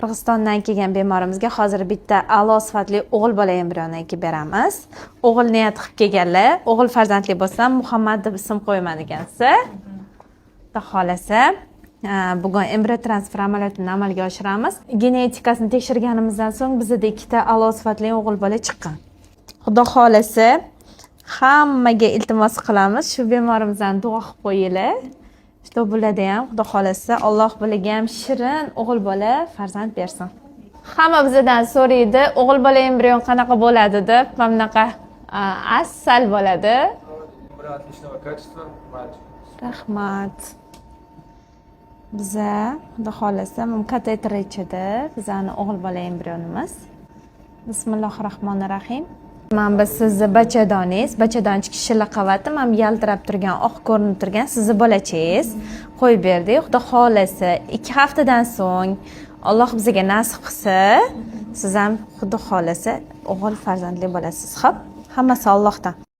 Qirg'izistondan kelgan bemorimizga hozir bitta a'lo sifatli o'g'il bola embrionni ekib beramiz. O'g'il niyat qilib kelganlar, o'g'il farzandli bo'lsa Muhammad deb ism qo'yman ekansiz. Xudo xolasa, bugun embrion transfer amaliyotini amalga oshiramiz. Genetikasini tekshirganimizdan so'ng bizda ikkita a'lo sifatli o'g'il bola chiqqan. Xudo xolasa, hammaga iltimos qilamiz, shu bemorimizdan duo qilib qo'yinglar. Что bo'ladi ham, xudo xolasa, Alloh biliga ham shirin o'g'il bola farzand bersin. Hamma bizdan so'raydi, o'g'il bola embrion qanaqa bo'ladi deb, mana bunaqa asal bo'ladi. Rahmat. Biza, xudo xolasa, kateter ichida bizani o'g'il bola embrionimiz. Bismillahirrohmanirrohim. Mana biz sizni bachadoningiz, bachadon chiqishi laqavati, mana yaltirab turgan, oq ko'rinib turgan sizni bolachangiz qo'yib berdik. Xudo xolasa 2 haftadan so'ng Alloh bizga nasib qilsa, siz ham xudo xolasa o'g'il farzandli bo'lasiz. Xo'p, hammasi Allohdan.